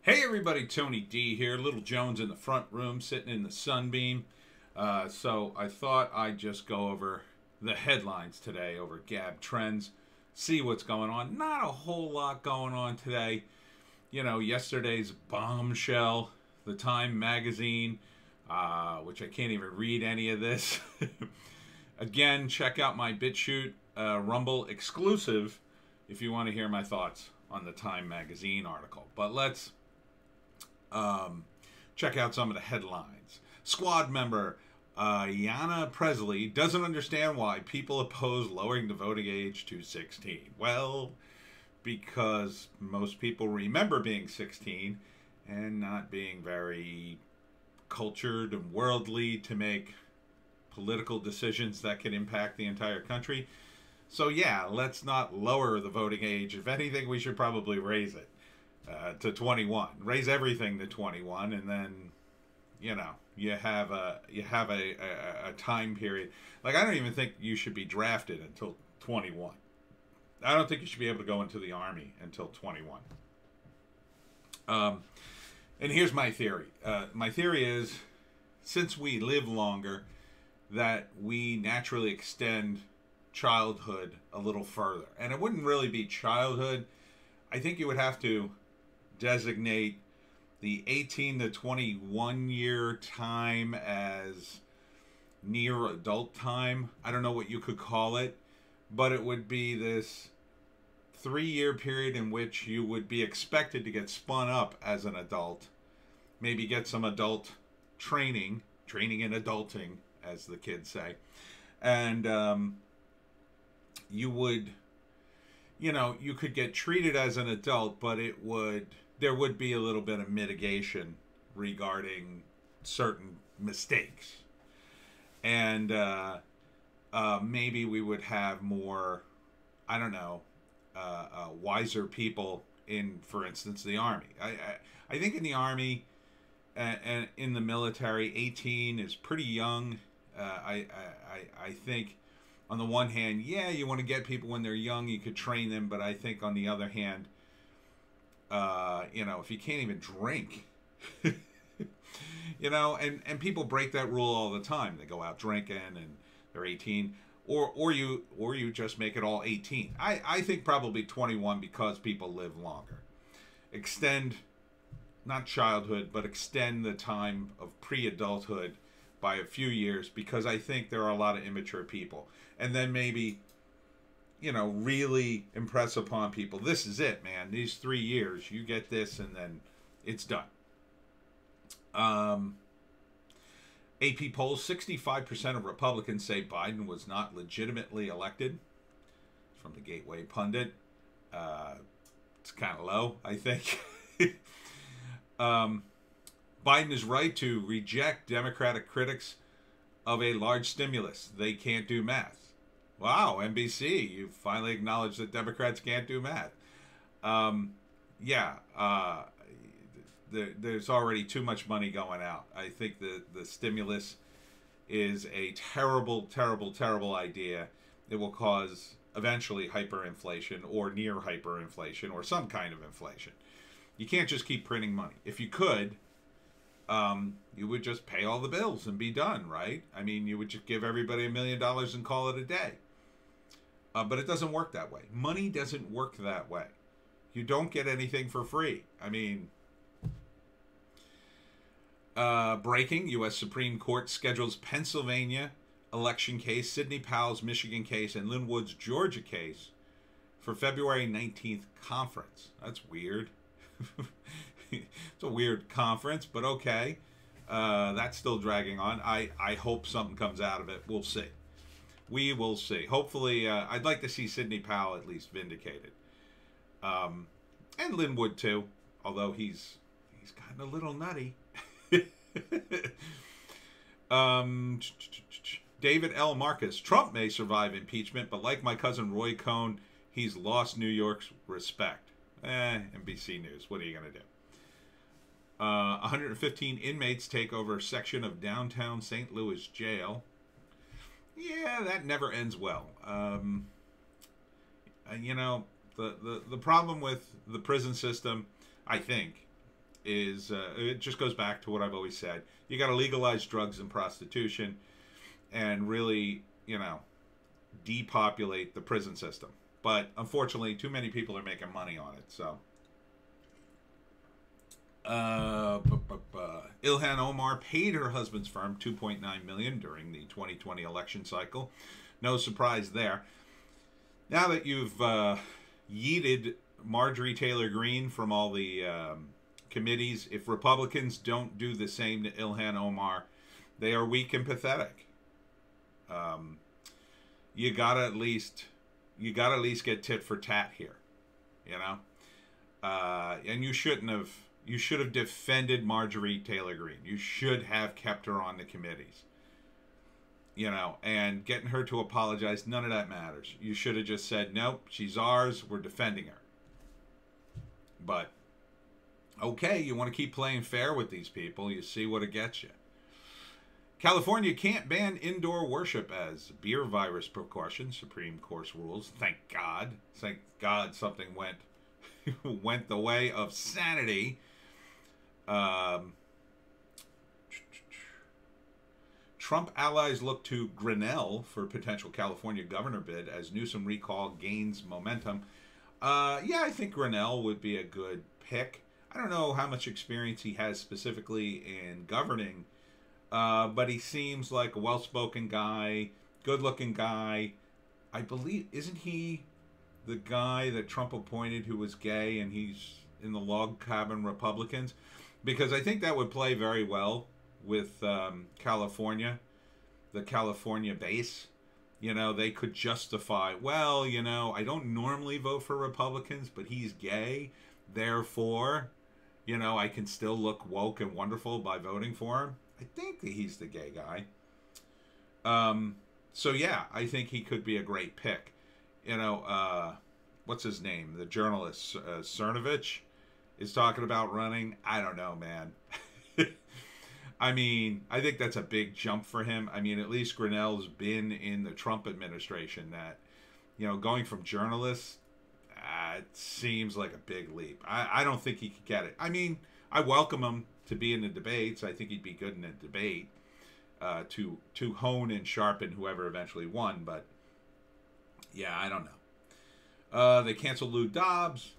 Hey everybody, Tony D here. Little Jones in the front room sitting in the sunbeam. So I thought I'd just go over the headlines today over Gab Trends, see what's going on. Not a whole lot going on today. You know, yesterday's bombshell, the Time magazine, which I can't even read any of this. Again, check out my BitChute Rumble exclusive if you want to hear my thoughts on the Time magazine article. But let's check out some of the headlines. Squad member Ayanna Presley doesn't understand why people oppose lowering the voting age to 16. Well, because most people remember being 16 and not being very cultured and worldly to make political decisions that can impact the entire country. So yeah, let's not lower the voting age. If anything, we should probably raise it to 21. Raise everything to 21, and then, you know, you have a time period. Like, I don't even think you should be drafted until 21. I don't think you should be able to go into the Army until 21. And here's my theory. My theory is, since we live longer, that we naturally extend childhood a little further. And it wouldn't really be childhood. I think you would have to designate the 18 to 21 year time as near adult time. I don't know what you could call it, but it would be this 3-year period in which you would be expected to get spun up as an adult, maybe get some adult training in adulting, as the kids say, and you would, you know, you could get treated as an adult, but there would be a little bit of mitigation regarding certain mistakes. And maybe we would have more, I don't know, wiser people in, for instance, the Army. I think in the Army and in the military, 18 is pretty young. I think on the one hand, yeah, you want to get people when they're young, you could train them, but I think on the other hand, you know, if you can't even drink, you know, and people break that rule all the time. They go out drinking and they're 18, or you just make it all 18. I think probably 21, because people live longer. Extend, not childhood, but extend the time of pre-adulthood by a few years, because I think there are a lot of immature people. And then maybe, you know, really impress upon people, this is it, man. These 3 years, you get this, and then it's done. AP polls, 65% of Republicans say Biden was not legitimately elected. It's from the Gateway Pundit. It's kind of low, I think. Biden is right to reject Democratic critics of a large stimulus. They can't do math. Wow, NBC, you finally acknowledged that Democrats can't do math. There's already too much money going out. I think the stimulus is a terrible, terrible, terrible idea. It will cause eventually hyperinflation or near hyperinflation or some kind of inflation. You can't just keep printing money. If you could, you would just pay all the bills and be done, right? I mean, you would just give everybody $1 million and call it a day. But it doesn't work that way. Money doesn't work that way. You don't get anything for free. I mean, breaking, U.S. Supreme Court schedules Pennsylvania election case, Sidney Powell's Michigan case, and Lynn Wood's Georgia case for February 19th conference. That's weird. It's a weird conference, but okay. That's still dragging on. I hope something comes out of it. We'll see. We will see. Hopefully, I'd like to see Sidney Powell at least vindicated. And Lynn Wood too, although he's gotten a little nutty. David L. Marcus, Trump may survive impeachment, but like my cousin Roy Cohn, he's lost New York's respect. NBC News, what are you going to do? 115 inmates take over a section of downtown St. Louis jail. Yeah, that never ends well. You know, the problem with the prison system, I think, is it just goes back to what I've always said. You got to legalize drugs and prostitution and really, depopulate the prison system. But unfortunately, too many people are making money on it. So, Ilhan Omar paid her husband's firm $2.9 million during the 2020 election cycle. No surprise there. Now that you've yeeted Marjorie Taylor Greene from all the committees, if Republicans don't do the same to Ilhan Omar, they are weak and pathetic. You gotta at least get tit for tat here, and you shouldn't have. You should have defended Marjorie Taylor Greene. You should have kept her on the committees. And getting her to apologize, none of that matters. You should have just said, nope, she's ours, we're defending her. But, okay, you want to keep playing fair with these people, you see what it gets you. California can't ban indoor worship as beer virus precaution, Supreme Court rules. Thank God. Thank God something went the way of sanity. Trump allies look to Grinnell for potential California governor bid as Newsom recall gains momentum. Yeah, I think Grinnell would be a good pick. I don't know how much experience he has specifically in governing, but he seems like a well-spoken guy, good-looking guy. I believe, isn't he the guy that Trump appointed who was gay and he's in the log cabin Republicans? Because I think that would play very well with California, the California base. They could justify, well, I don't normally vote for Republicans, but he's gay. Therefore, I can still look woke and wonderful by voting for him. I think that he's the gay guy. So, yeah, I think he could be a great pick. What's his name? The journalist, Cernovich, is talking about running. I don't know, man. I mean, I think that's a big jump for him. I mean, at least Grinnell's been in the Trump administration. That, going from journalist, it seems like a big leap. I don't think he could get it. I mean, I welcome him to be in the debates. I think he'd be good in a debate to hone and sharpen whoever eventually won. But, yeah, I don't know. They canceled Lou Dobbs.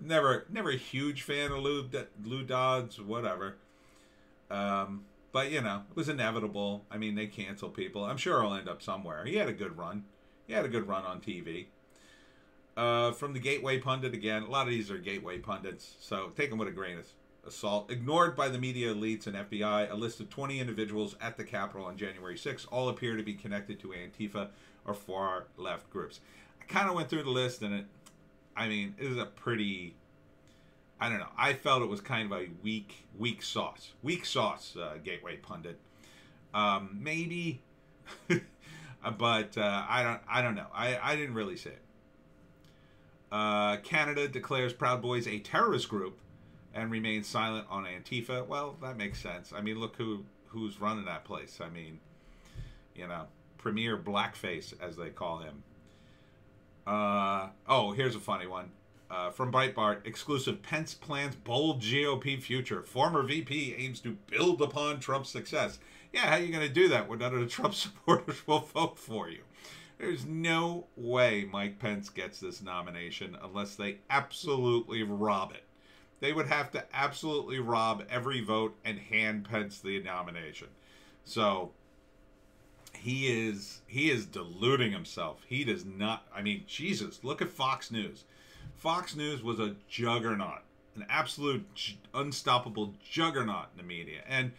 Never a huge fan of Lou Dobbs, whatever. But, it was inevitable. I mean, they cancel people. I'm sure he'll end up somewhere. He had a good run. He had a good run on TV. From the Gateway Pundit again. A lot of these are Gateway Pundits, so take them with a grain of salt. Ignored by the media elites and FBI, a list of 20 individuals at the Capitol on January 6th all appear to be connected to Antifa or far-left groups. I kind of went through the list, and it is a pretty, I don't know. I felt it was kind of a weak sauce. Weak sauce, Gateway Pundit. Maybe, but I don't know. I didn't really see it. Canada declares Proud Boys a terrorist group and remains silent on Antifa. Well, that makes sense. I mean, look who's running that place. I mean, Premier Blackface, as they call him. Here's a funny one. From Breitbart, exclusive Pence plans bold GOP future. Former VP aims to build upon Trump's success. Yeah, how are you going to do that when none of the Trump supporters will vote for you? There's no way Mike Pence gets this nomination unless they absolutely rob it. They would have to absolutely rob every vote and hand Pence the nomination. So he is deluding himself. He does not, Jesus, look at Fox News. Fox News was a juggernaut, an absolute unstoppable juggernaut in the media. And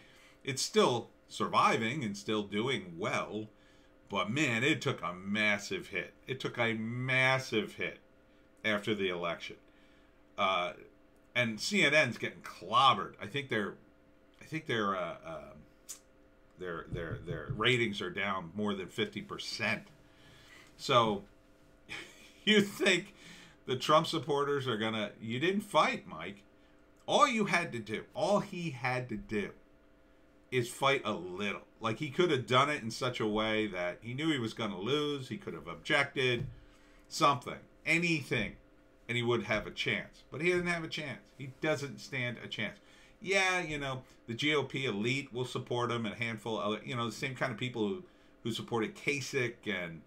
it's still surviving and still doing well. But, man, it took a massive hit. It took a massive hit after the election. And CNN's getting clobbered. I think their ratings are down more than 50%. So you think the Trump supporters are gonna? You didn't fight, Mike. All he had to do is fight a little. Like, he could have done it in such a way that he knew he was going to lose. He could have objected, something, anything. and he would have a chance. But he doesn't have a chance. He doesn't stand a chance. Yeah, you know, the GOP elite will support him, and a handful of other, you know, the same kind of people who supported Kasich and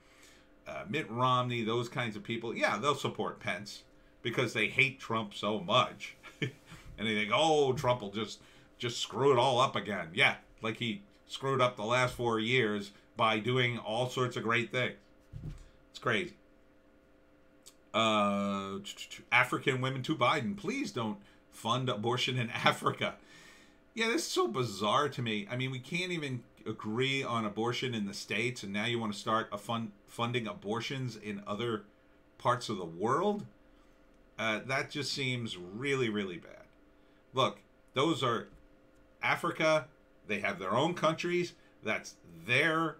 Mitt Romney, those kinds of people. Yeah, they'll support Pence because they hate Trump so much. And they think, oh, Trump will just screw it all up again. Yeah, like he screwed up the last 4 years by doing all sorts of great things. It's crazy. African women to Biden, please don't fund abortion in Africa. Yeah, this is so bizarre to me. I mean, we can't even agree on abortion in the States, and now you want to start funding abortions in other parts of the world? That just seems really, really bad. Look, those are Africa. They have their own countries. That's their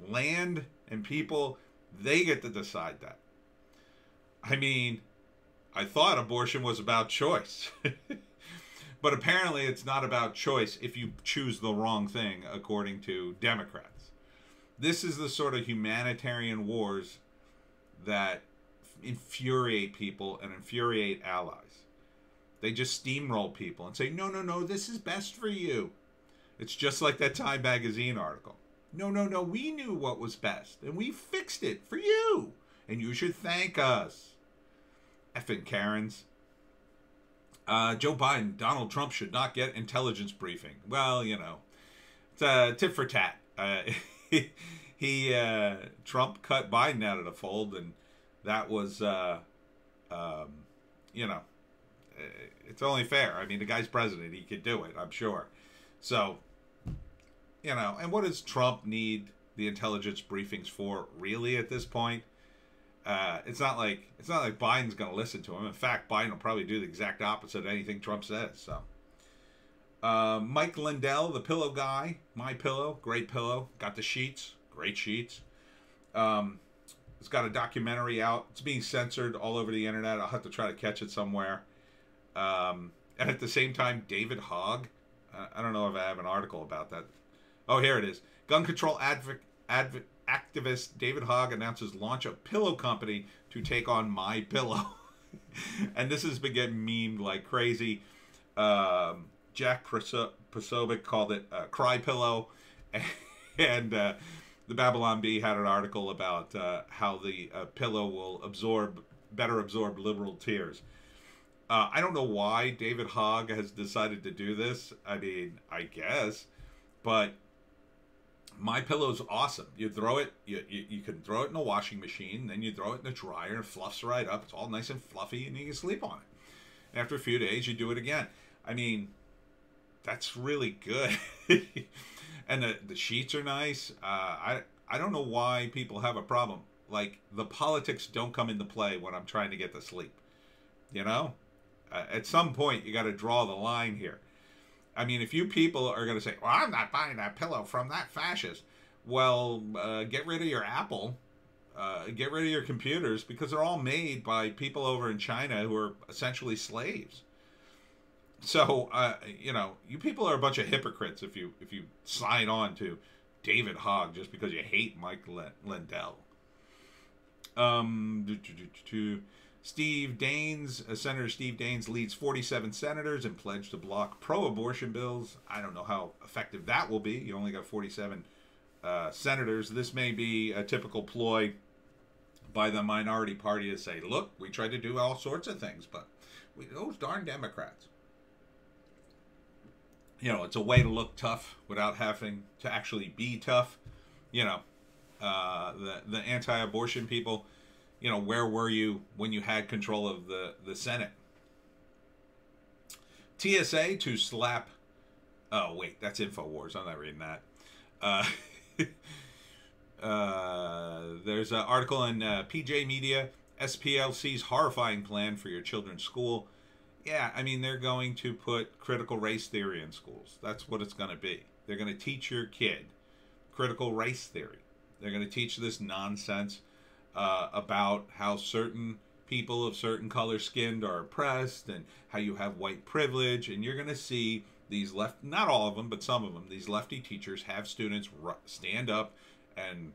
land and people. They get to decide that. I mean, I thought abortion was about choice. But apparently it's not about choice if you choose the wrong thing, according to Democrats. This is the sort of humanitarian wars that infuriate people and infuriate allies. They just steamroll people and say, no, no, no, this is best for you. It's just like that Time magazine article. No, no, no, we knew what was best, and we fixed it for you, and you should thank us. Effing Karens. Joe Biden, Donald Trump should not get intelligence briefing. Well, you know, it's a tit for tat. Trump cut Biden out of the fold, and that was, you know, it's only fair. I mean, the guy's president. He could do it, I'm sure. So, you know, and what does Trump need the intelligence briefings for, really, at this point? It's not like Biden's going to listen to him. In fact, Biden will probably do the exact opposite of anything Trump says. So, Mike Lindell, the pillow guy, My Pillow, great pillow. Got the sheets, great sheets. It's got a documentary out. It's being censored all over the internet. I'll have to try to catch it somewhere. And at the same time, David Hogg. I don't know if I have an article about that. Oh, here it is. Gun control activist David Hogg announces launch of pillow company to take on My Pillow. And this has been getting memed like crazy. Jack Posobiec called it Cry Pillow. And the Babylon Bee had an article about how the pillow will better absorb liberal tears. I don't know why David Hogg has decided to do this. I mean, I guess. But My Pillow's awesome. You throw it, you can throw it in a washing machine, then you throw it in the dryer, and it fluffs right up. It's all nice and fluffy, and you can sleep on it. And after a few days, you do it again. I mean, that's really good. And the sheets are nice. I don't know why people have a problem. Like, the politics don't come into play when I'm trying to get to sleep. You know? At some point, you got to draw the line here. I mean, if you people are going to say, well, I'm not buying that pillow from that fascist. Well, get rid of your Apple. Get rid of your computers, because they're all made by people over in China who are essentially slaves. So, you know, you people are a bunch of hypocrites if you sign on to David Hogg just because you hate Mike Lindell. Senator Steve Daines leads 47 senators and pledged to block pro-abortion bills. I don't know how effective that will be. You only got 47 senators. This may be a typical ploy by the minority party to say, look, we tried to do all sorts of things, but those darn Democrats. You know, it's a way to look tough without having to actually be tough. You know, the anti-abortion people, you know, where were you when you had control of the Senate? TSA to slap... Oh, wait, that's InfoWars. I'm not reading that. There's an article in PJ Media. SPLC's horrifying plan for your children's school. Yeah, I mean, they're going to put critical race theory in schools. That's what it's going to be. They're going to teach your kid critical race theory. They're going to teach this nonsense about how certain people of certain color skinned are oppressed and how you have white privilege. And you're going to see these not all of them, but some of them, these lefty teachers have students stand up and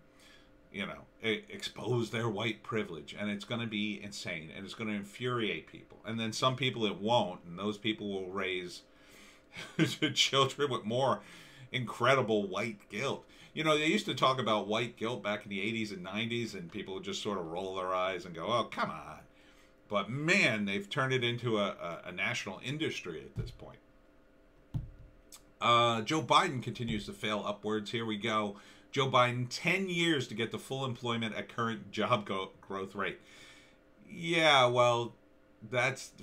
expose their white privilege, and it's going to be insane, and it's going to infuriate people. And then some people it won't, and those people will raise children with more incredible white guilt. They used to talk about white guilt back in the 80s and 90s, and people would just sort of roll their eyes and go, oh, come on. But man, they've turned it into a national industry at this point. Joe Biden continues to fail upwards. Here we go. Joe Biden, 10 years to get to full employment at current job growth rate. Yeah, well,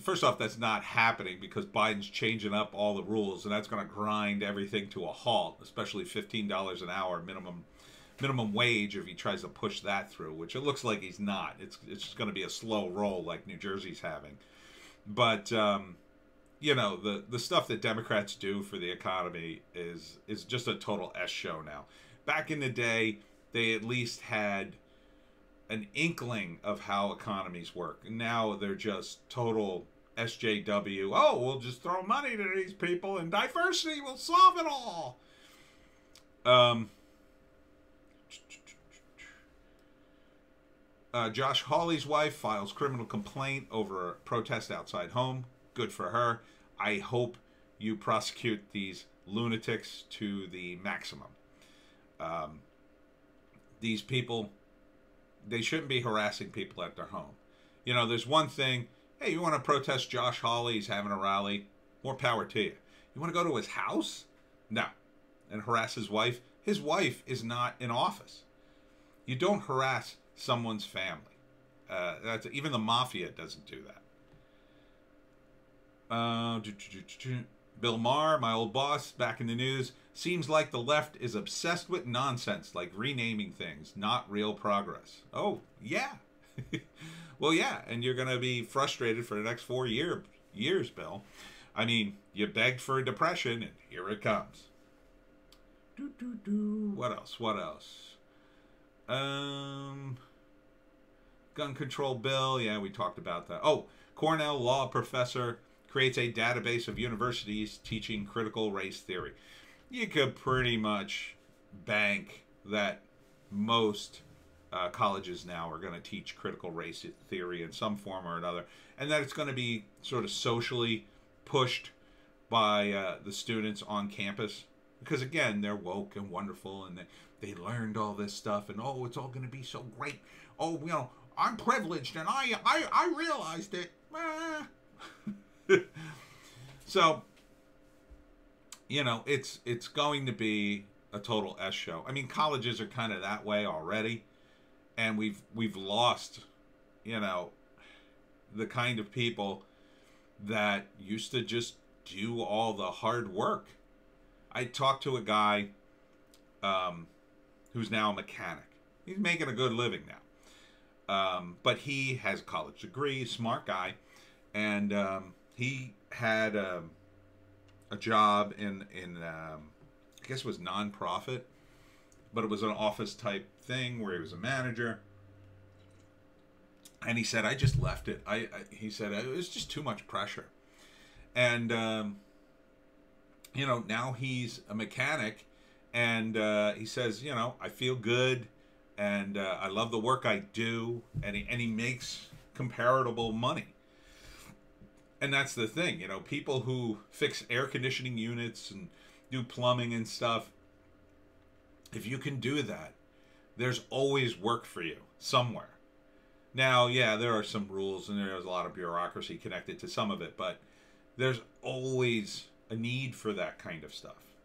first off, that's not happening because Biden's changing up all the rules, and that's going to grind everything to a halt, especially $15 an hour minimum wage if he tries to push that through, which it looks like he's not. It's just going to be a slow roll like New Jersey's having. But the stuff that Democrats do for the economy is just a total S show now. Back in the day, they at least had an inkling of how economies work. Now they're just total SJW. Oh, we'll just throw money to these people and diversity will solve it all. Josh Hawley's wife files criminal complaint over a protest outside home. Good for her. I hope you prosecute these lunatics to the maximum. These people, they shouldn't be harassing people at their home. There's one thing. Hey, you want to protest Josh Hawley? He's having a rally. More power to you. You want to go to his house? No. And harass his wife? His wife is not in office. You don't harass someone's family. Even the mafia doesn't do that. Bill Maher, my old boss, back in the news. Seems like the left is obsessed with nonsense, like renaming things, not real progress. Oh, yeah. Well, yeah, and you're going to be frustrated for the next 4 years, Bill. I mean, you begged for a depression, and here it comes. What else? Gun control bill. Yeah, we talked about that. Oh, Cornell law professor creates a database of universities teaching critical race theory. You could pretty much bank that most colleges now are going to teach critical race theory in some form or another, and that it's going to be sort of socially pushed by the students on campus. Because again, they're woke and wonderful, and they learned all this stuff, and oh, it's all going to be so great. Oh, I'm privileged, and I realized it. So, it's going to be a total S show. I mean, colleges are kind of that way already, and we've lost, the kind of people that used to just do all the hard work. I talked to a guy who's now a mechanic. He's making a good living now. But he has a college degree, smart guy, and he had a job in I guess it was non-profit, but it was an office type thing where he was a manager. And he said, I just left it. He said, it was just too much pressure. And, now he's a mechanic, and he says, I feel good, and I love the work I do, and he makes comparable money. And that's the thing, people who fix air conditioning units and do plumbing and stuff, if you can do that, there's always work for you somewhere. Now, yeah, there are some rules and there's a lot of bureaucracy connected to some of it, but there's always a need for that kind of stuff.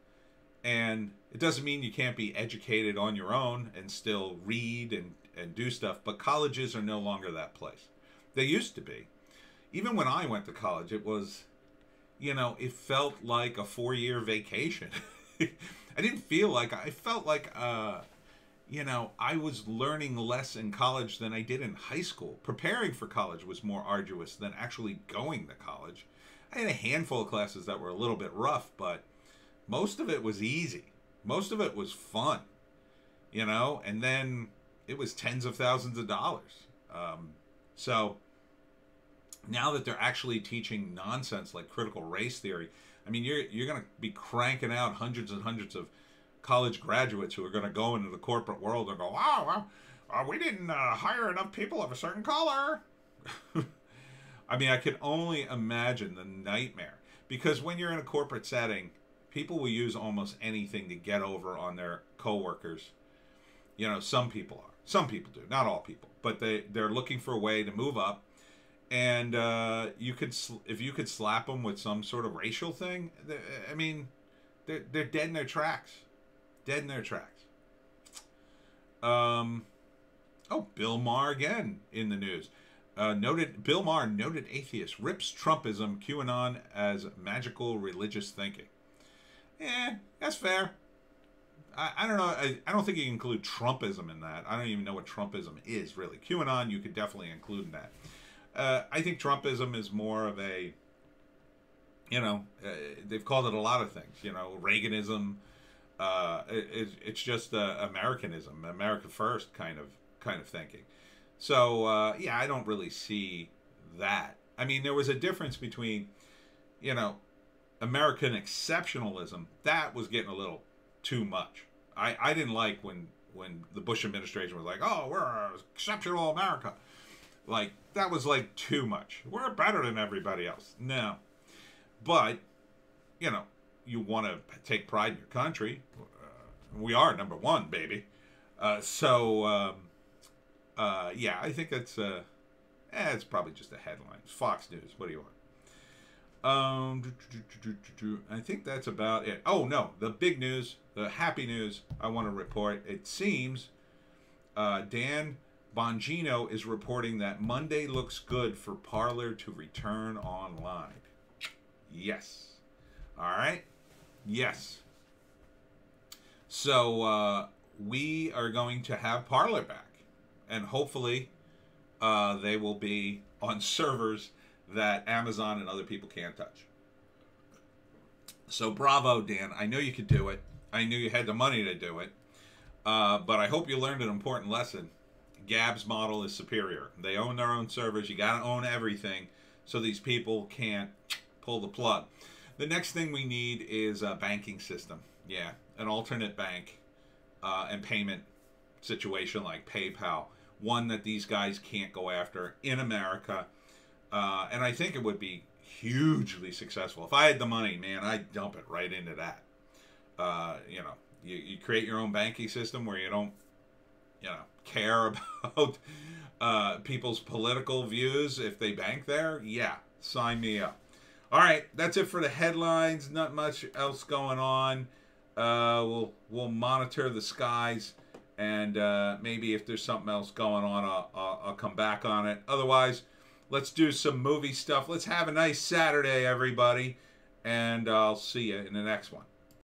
And it doesn't mean you can't be educated on your own and still read and do stuff, but colleges are no longer that place. They used to be. Even when I went to college, it was, it felt like a 4-year vacation. I didn't feel like, I felt like, I was learning less in college than I did in high school. Preparing for college was more arduous than actually going to college. I had a handful of classes that were a little bit rough, but most of it was easy. Most of it was fun, and then it was tens of thousands of dollars. So now that they're actually teaching nonsense like critical race theory, I mean, you're going to be cranking out hundreds and hundreds of college graduates who are going to go into the corporate world and go, wow, We didn't hire enough people of a certain color. I mean, I can only imagine the nightmare. Because when you're in a corporate setting, people will use almost anything to get over on their coworkers. You know, some people are. Some people do. Not all people. But they're looking for a way to move up. And if you could slap them with some sort of racial thing, I mean, they're dead in their tracks. Dead in their tracks. Oh, Bill Maher again in the news. Bill Maher, noted atheist, rips Trumpism, QAnon as magical religious thinking. That's fair. I don't know. I don't think you can include Trumpism in that. I don't even know what Trumpism is, really. QAnon, you could definitely include in that. I think Trumpism is more of a, they've called it a lot of things. Reaganism. It's just Americanism, America first kind of thinking. So, I don't really see that. I mean, there was a difference between, American exceptionalism. That was getting a little too much. I didn't like when the Bush administration was like, oh, we're exceptional America. Like, that was like too much. We're better than everybody else. No. But, you want to take pride in your country. We are number one, baby. I think that's it's probably just a headline. It's Fox News. What do you want? I think that's about it. Oh no, the big news, the happy news I want to report. It seems Dan Bongino is reporting that Monday looks good for Parler to return online. Yes. All right. Yes. So we are going to have Parler back. And hopefully they will be on servers that Amazon and other people can't touch. So bravo, Dan. I know you could do it. I knew you had the money to do it. But I hope you learned an important lesson. Gab's model is superior. They own their own servers. You got to own everything so these people can't pull the plug. The next thing we need is a banking system. Yeah, an alternate bank and payment situation like PayPal. One that these guys can't go after in America. And I think it would be hugely successful. If I had the money, man, I'd dump it right into that. You create your own banking system where you don't, care about people's political views if they bank there. Yeah, sign me up. All right, that's it for the headlines. Not much else going on. We'll monitor the skies, and maybe if there's something else going on, I'll come back on it. Otherwise, let's do some movie stuff. Let's have a nice Saturday, everybody, and I'll see you in the next one.